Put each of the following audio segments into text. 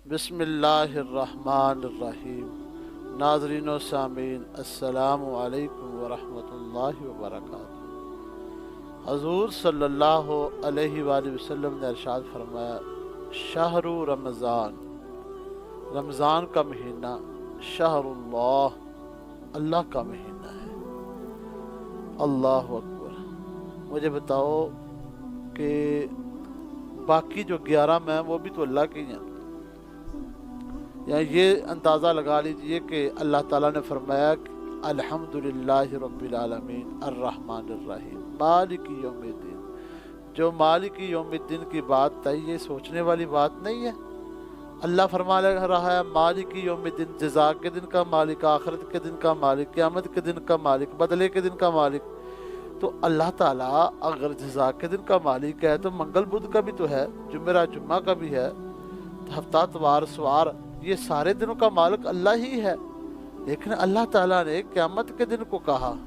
बिस्मिल्लाहिर्रहमानिर्रहीम। नाज़रीन व सामीन, अस्सलामु अलैकुम व रहमतुल्लाहि व बरकातुहू। हज़ूर सल्लल्लाहु अलैहि वसल्लम ने इरशाद फरमाया, शहरु रमज़ान, रमज़ान का महीना, शहरुल्लाह, अल्लाह का महीना है। अल्लाह अकबर। मुझे बताओ कि बाकी जो 11 में वो भी तो अल्लाह की हैं। या ये अंदाज़ा लगा लीजिए कि अल्लाह ताला ने फरमाया अल्हम्दुलिल्लाहि रब्बिल आलमीन अर्रहमानिर रहीम मालिकी यौमिद्दीन। जो मालिकी यौमिद्दीन की बात है, ये सोचने वाली बात नहीं है। अल्लाह फरमा रहा है मालिकी यौमिद्दीन, जज़ा के दिन का मालिक, आखिरत के दिन का मालिक, क़यामत के दिन का मालिक, बदले के दिन का मालिक। तो अल्लाह ताला अगर जज़ा के दिन का मालिक है तो मंगल बुध का भी तो है, जुमेरात जुम्मा का भी है, हफ्ता तवार सवार, ये सारे दिनों का मालिक अल्लाह ही है। लेकिन अल्लाह ताला ने क़यामत के दिन को कहा।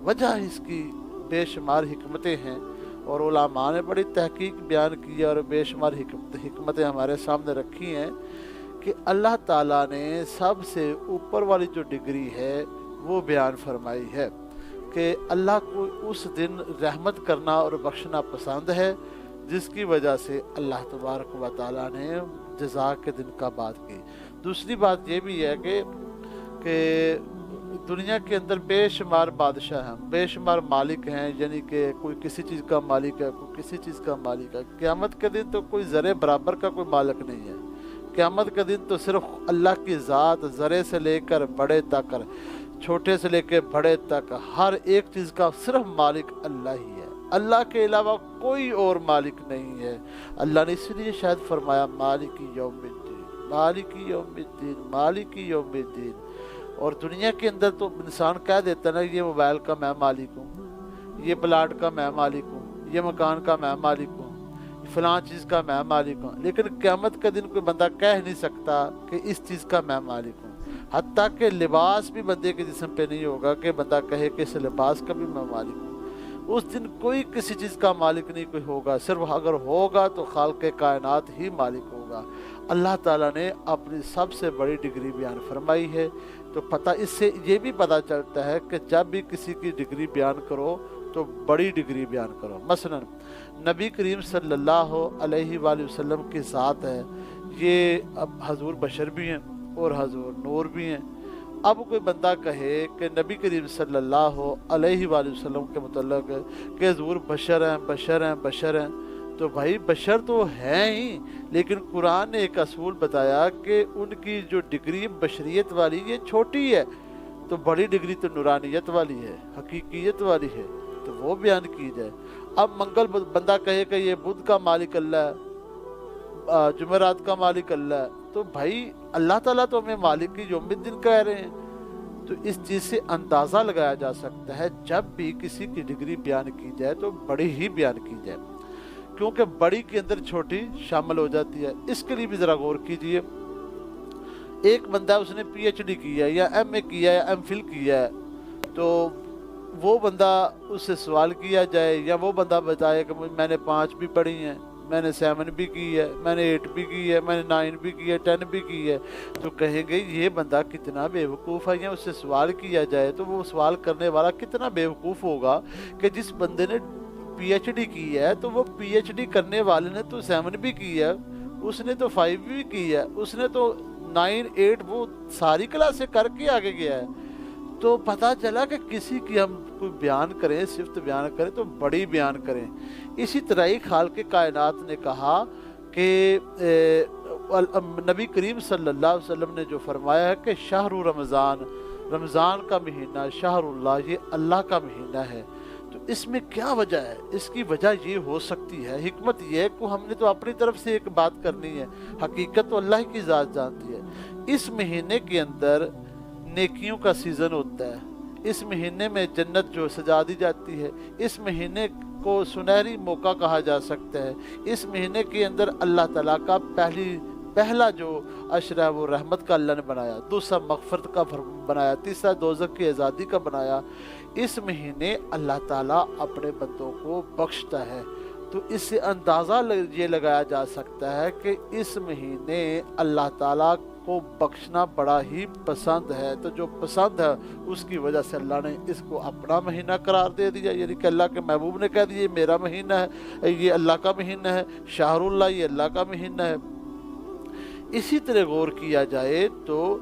वजह इसकी बेशुमार हिकमतें हैं और उलमा ने बड़ी तहकीक बयान की है और बेशुमार हिकमतें हमारे सामने रखी हैं कि अल्लाह ताला ने सबसे ऊपर वाली जो डिग्री है वो बयान फरमाई है कि अल्लाह को उस दिन रहमत करना और बख्शना पसंद है, जिसकी वजह से अल्लाह तबारक व तआला ने जज़ा के दिन का बात की। दूसरी बात ये भी है कि दुनिया के अंदर बेशुमार बादशाह हैं, बेशुमार मालिक हैं, यानी कि कोई किसी चीज़ का मालिक है, कोई किसी चीज़ का मालिक है। क़यामत के दिन तो कोई ज़रे बराबर का कोई मालिक नहीं है। क़यामत के दिन तो सिर्फ अल्लाह की ज़ात, ज़रे से लेकर बड़े तक, छोटे से लेकर बड़े तक, हर एक चीज़ का सिर्फ मालिक अल्लाह ही है। अल्लाह के अलावा कोई और मालिक नहीं है। अल्लाह ने इसलिए शायद फरमाया मालिकी यौमिद्दीन, मालिकी यौमिद्दीन, मालिकी यौमिद्दीन। और दुनिया के अंदर तो इंसान कह देता ना, ये मोबाइल का मैं मालिक हूँ, ये प्लाट का मैं मालिक हूँ, ये मकान का मैं मालिक हूँ, फलां चीज़ का मैं मालिक हूँ। लेकिन क़यामत के दिन कोई बंदा कह नहीं सकता कि इस चीज़ का मैं मालिक हूँ। हत्ता कि लिबास भी बंदे के जिस्म पे नहीं होगा कि बंदा कहे कि इस लिबास का भी मैं मालिक हूँ। उस दिन कोई किसी चीज़ का मालिक नहीं कोई होगा, सिर्फ अगर होगा तो खालिक़े कायनात ही मालिक होगा। अल्लाह ताला ने अपनी सबसे बड़ी डिग्री बयान फरमाई है। तो पता इससे ये भी पता चलता है कि जब भी किसी की डिग्री बयान करो तो बड़ी डिग्री बयान करो। मसलन नबी करीम सल्लल्लाहु अलैहि वसल्लम की ज़ात है, ये अब हजूर बशर भी हैं और हजूर नूर भी हैं। अब कोई बंदा कहे कि नबी करीम सल्लल्लाहु अलैहि वसल्लम के मुतल्लिक़ कि हजूर बशर हैं, बशर हैं, बशर हैं, तो भाई बशर तो हैं ही, लेकिन कुरान ने एक असूल बताया कि उनकी जो डिग्री बशरियत वाली ये छोटी है, तो बड़ी डिग्री तो नूरानियत वाली है, हकीकियत वाली है, तो वो बयान की जाए। अब मंगल बंदा कहे कि ये बुध का मालिक अल्लाह है, जुमेरात का मालिक अल्लाह है, तो भाई अल्लाह ताला तो हमें मालिक की यौमिद्दीन कह रहे हैं। तो इस चीज़ से अंदाज़ा लगाया जा सकता है जब भी किसी की डिग्री बयान की जाए तो बड़ी ही बयान की जाए, क्योंकि बड़ी के अंदर छोटी शामिल हो जाती है। इसके लिए भी ज़रा गौर कीजिए। एक बंदा उसने PhD किया है या MA किया है या MPhil किया है, तो वो बंदा उससे सवाल किया जाए या वो बंदा बताए कि मैंने 5 भी पढ़ी हैं, मैंने 7 भी की है, मैंने 8 भी की है, मैंने 9 भी की है, 10 भी की है, तो कहेंगे ये बंदा कितना बेवकूफ़ है। या उससे सवाल किया जाए तो वो सवाल करने वाला कितना बेवकूफ़ होगा कि जिस बंदे ने PhD की है तो वो PhD करने वाले ने तो 7 भी की है, उसने तो 5 भी की है, उसने तो 9, 8 वो सारी क्लासें करके आगे गया है। तो पता चला कि किसी की हम कोई बयान करें, सिफ्त बयान करें तो बड़ी बयान करें। इसी तरह ही खालिक़े कायनात ने कहा कि नबी करीम सल्लल्लाहु अलैहि वसल्लम ने जो फरमाया है कि शहरु रमज़ान, रमज़ान का महीना, शहरुल्लाह, ये अल्लाह का महीना है। तो इसमें क्या वजह है? इसकी वजह ये हो सकती है, हिकमत ये है कि हमने तो अपनी तरफ से एक बात करनी है, हकीकत तो अल्लाह की ज़ात जानती है। इस महीने के अंदर नेकियों का सीज़न होता है, इस महीने में जन्नत जो सजा दी जाती है, इस महीने को सुनहरी मौका कहा जा सकता है। इस महीने के अंदर अल्लाह ताला का पहला जो अशरा है वो रहमत का अल्लाह ने बनाया, दूसरा मग़फ़िरत का बनाया, तीसरा दोज़ख की आज़ादी का बनाया। इस महीने अल्लाह ताला अपने बंदों को बख्शता है تو اس سے اندازہ یہ لگایا جا سکتا ہے کہ اس مہینے اللہ تعالیٰ کو بخشنا بڑا ہی پسند ہے، تو جو پسند ہے اس کی وجہ سے اللہ نے اس کو اپنا مہینہ قرار دے دیا، یعنی کہ اللہ کے محبوب نے کہہ دیا یہ میرا مہینہ ہے، یہ اللہ کا مہینہ ہے، شہر اللہ یہ اللہ کا مہینہ ہے۔ اسی طرح غور کیا جائے تو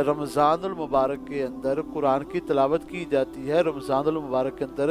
رمضان المبارک کے اندر قرآن کی تلاوت کی جاتی ہے، رمضان المبارک کے اندر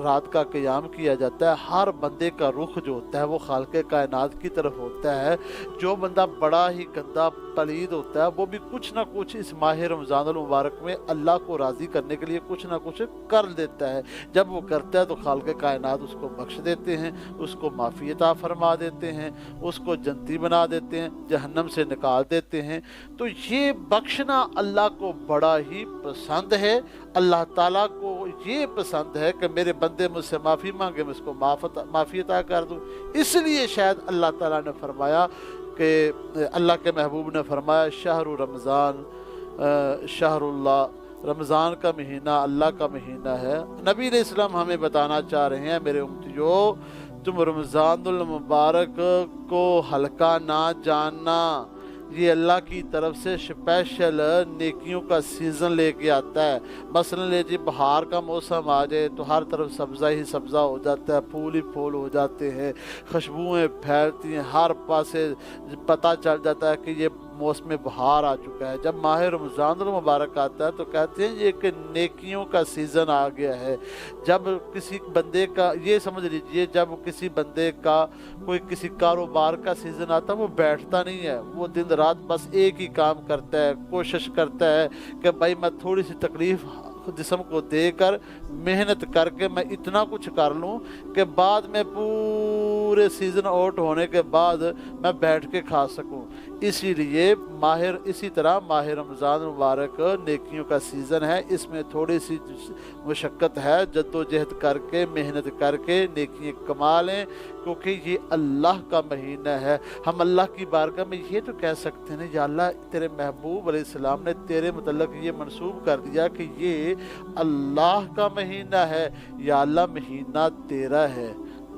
رات کا قیام کیا جاتا ہے، ہر بندے کا رخ جو ہوتا ہے وہ خالق کائنات کی طرف ہوتا ہے۔ جو بندہ بڑا ہی گندا پلید ہوتا ہے وہ بھی کچھ نہ کچھ اس ماہ رمضان المبارک میں اللہ کو راضی کرنے کے لیے کچھ نہ کچھ کر دیتا ہے، جب وہ کرتا ہے تو خالق کائنات اس کو بخش دیتے ہیں، اس کو معافی عطا فرما دیتے ہیں، اس کو جنتی بنا دیتے ہیں، جہنم سے نکال دیتے ہیں۔ تو یہ بخشنا اللہ کو بڑا ہی پسند ہے، اللہ تعالیٰ کو یہ پسند ہے کہ میرے بندے مجھ سے معافی مانگے میں اس کو معافی عطا کر دوں۔ اس لیے شاید اللہ تعالیٰ نے فرمایا کہ اللہ کے محبوب نے فرمایا شہر رمضان شہر اللہ، رمضان کا مہینہ اللہ کا مہینہ ہے۔ نبی علیہ السلام ہمیں بتانا چاہ رہے ہیں میرے امتیو، تم رمضان المبارک کو ہلکا نہ جاننا، یہ اللہ کی طرف سے اسپیشل نیکیوں کا سیزن لے کے آتا ہے۔ مثلا لے جی بہار کا موسم آ جائے تو ہر طرف سبزہ ہی سبزہ ہو جاتا ہے، پھول ہی پھول ہو جاتے ہیں، خوشبوئیں پھیلتی ہیں، ہر پاسے پتہ چل جاتا ہے کہ یہ موسم بہار آ چکا ہے۔ جب ماہ رمضان المبارک آتا ہے تو کہتے ہیں یہ کہ نیکیوں کا سیزن آ گیا ہے۔ جب کسی بندے کا یہ سمجھ لیجئے، جب کسی بندے کا کوئی کسی کاروبار کا سیزن آتا ہے وہ بیٹھتا نہیں ہے، وہ دن رات بس ایک ہی کام کرتا ہے، کوشش کرتا ہے کہ بھائی میں تھوڑی سی تکلیف جسم کو دے کر محنت کر کے میں اتنا کچھ کر لوں کہ بعد میں پورے سیزن آؤٹ ہونے کے بعد میں بیٹھ کے کھا سکوں۔ اسی لیے اسی طرح ماہ رمضان مبارک نیکیوں کا سیزن ہے، اس میں تھوڑی سی مشقت ہے، جد و جہد کر کے محنت کر کے نیکیاں کما لیں، کیونکہ یہ اللہ کا مہینہ ہے۔ ہم اللہ کی بارگاہ میں یہ تو کہہ سکتے ہیں یا اللہ تیرے محبوب علیہ السلام نے تیرے متعلق یہ منسوب کر دیا کہ یہ اللہ کا مہینہ ہے، یا اللہ مہینہ تیرا ہے،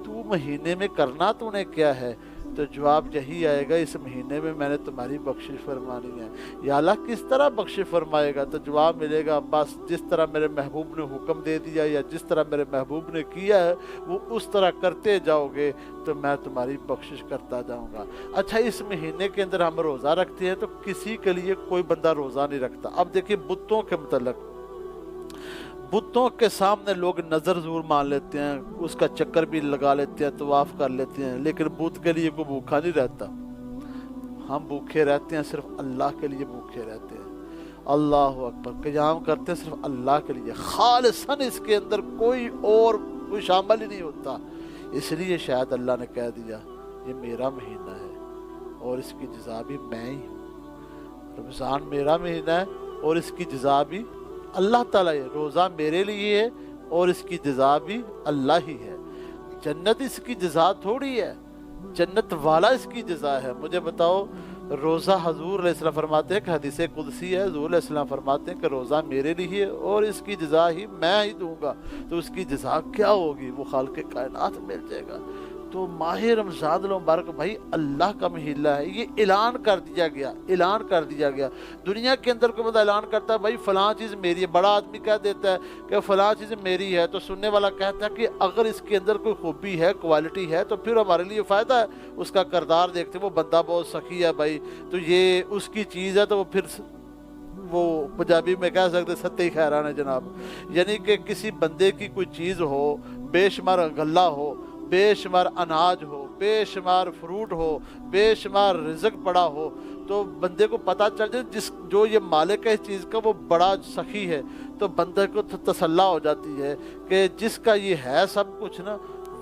تو مہینے میں کرنا تو نے کیا ہے؟ تو جواب یہی آئے گا اس مہینے میں میں نے تمہاری بخشش فرمانی ہے۔ یا اللہ کس طرح بخشش فرمائے گا؟ تو جواب ملے گا بس جس طرح میرے محبوب نے حکم دے دیا یا جس طرح میرے محبوب نے کیا ہے وہ اس طرح کرتے جاؤ گے تو میں تمہاری بخشش کرتا جاؤں گا۔ اچھا اس مہینے کے اندر ہم روزہ رکھتے ہیں تو کسی کے لیے کوئی بندہ روزہ نہیں رکھتا۔ اب دیکھیے بتوں کے متعلق، بتوں کے سامنے لوگ نظر ضرور مان لیتے ہیں، اس کا چکر بھی لگا لیتے ہیں، طواف کر لیتے ہیں، لیکن بت کے لیے کوئی بھوکا نہیں رہتا۔ ہم بھوکے رہتے ہیں، صرف اللہ کے لیے بھوکے رہتے ہیں۔ اللہ اکبر، قیام کرتے ہیں صرف اللہ کے لیے خالصاً، اس کے اندر کوئی اور کوئی شامل ہی نہیں ہوتا۔ اس لیے شاید اللہ نے کہہ دیا یہ میرا مہینہ ہے اور اس کی جزا بھی میں ہی ہوں۔ رمضان میرا مہینہ ہے اور اس کی جزا بھی اللہ تعالیٰ ہے، روزہ میرے لیے ہے اور اس کی جزا بھی اللہ ہی ہے۔ جنت اس کی جزا تھوڑی ہے، جنت والا اس کی جزا ہے۔ مجھے بتاؤ، روزہ حضور علیہ السلام فرماتے ہیں کہ حدیث قدسی ہے، حضور علیہ السلام فرماتے ہیں کہ روزہ میرے لیے ہے اور اس کی جزا ہی میں ہی دوں گا، تو اس کی جزا کیا ہوگی؟ وہ خالق کائنات مل جائے گا۔ تو ماہ رمضان المبارک بھائی اللہ کا مہینہ ہے، یہ اعلان کر دیا گیا، اعلان کر دیا گیا۔ دنیا کے اندر کوئی بندہ اعلان کرتا ہے بھائی فلاں چیز میری ہے، بڑا آدمی کہہ دیتا ہے کہ فلاں چیز میری ہے، تو سننے والا کہتا ہے کہ اگر اس کے اندر کوئی خوبی ہے، کوالٹی ہے تو پھر ہمارے لیے فائدہ ہے، اس کا کردار دیکھتے وہ بندہ بہت سخی ہے بھائی، تو یہ اس کی چیز ہے، تو وہ پھر وہ پنجابی میں کہہ سکتے ستے ہی خیران ہے جناب۔ یعنی کہ کسی بندے کی کوئی چیز ہو، بے شمار غلہ ہو، بے شمار اناج ہو، بے شمار فروٹ ہو، بے شمار رزق پڑا ہو، تو بندے کو پتہ چل جائے جو یہ مالک ہے اس چیز کا وہ بڑا سخی ہے، تو بندے کو تسلی ہو جاتی ہے کہ جس کا یہ ہے سب کچھ نا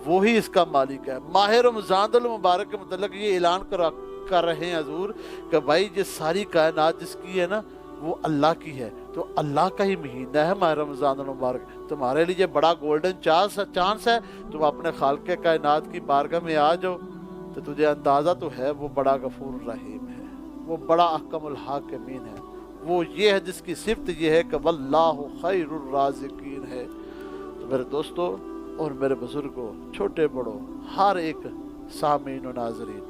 وہی اس کا مالک ہے۔ ماہ رمضان المبارک کے متعلق یہ اعلان کر رہے ہیں حضور کہ بھائی یہ ساری کائنات جس کی ہے نا وہ اللہ کی ہے، تو اللہ کا ہی مہینہ ہے ماہ رمضان المبارک، تمہارے لیے بڑا گولڈن چانس ہے، تم اپنے خالق کائنات کی بارگاہ میں آ جاؤ، تو تجھے اندازہ تو ہے وہ بڑا غفور رحیم ہے، وہ بڑا احکم الحاکمین ہے، وہ یہ ہے جس کی صفت یہ ہے کہ واللہ خیر الرازقین ہے۔ تو میرے دوستو اور میرے बुजुर्गों, छोटे बड़ों, हर एक सामीन व नाजरीन,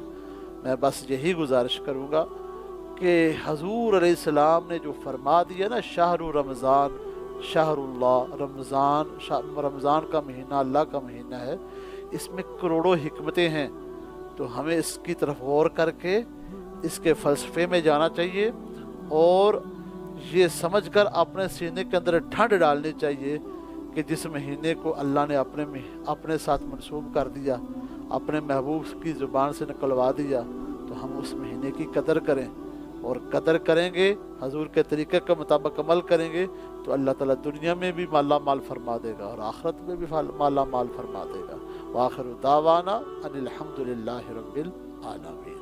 मैं बस यही गुजारिश करूँगा कि हजूर अलैहिस्सलाम ने जो फरमा दिया ना, शहरु रमज़ान शहरुल्लाह, रमज़ान का महीना अल्लाह का महीना है, इसमें करोड़ों हिकमतें हैं। तो हमें इसकी तरफ गौर करके इसके फ़लसफ़े में जाना चाहिए और ये समझकर अपने सीने के अंदर ठंड डालनी चाहिए कि जिस महीने को अल्लाह ने अपने साथ मंसूब कर दिया, अपने महबूब की ज़ुबान से निकलवा दिया, तो हम उस महीने की कदर करें। और कदर करेंगे, हजूर के तरीक़े के मुताबिक अमल करेंगे, तो अल्लाह ताला दुनिया में भी माला माल फरमा देगा और आखिरत में भी माला माल फरमा देगा। व आखिरु दावाना अनिल हम्दुलिल्लाहि रब्बिल आलमीन।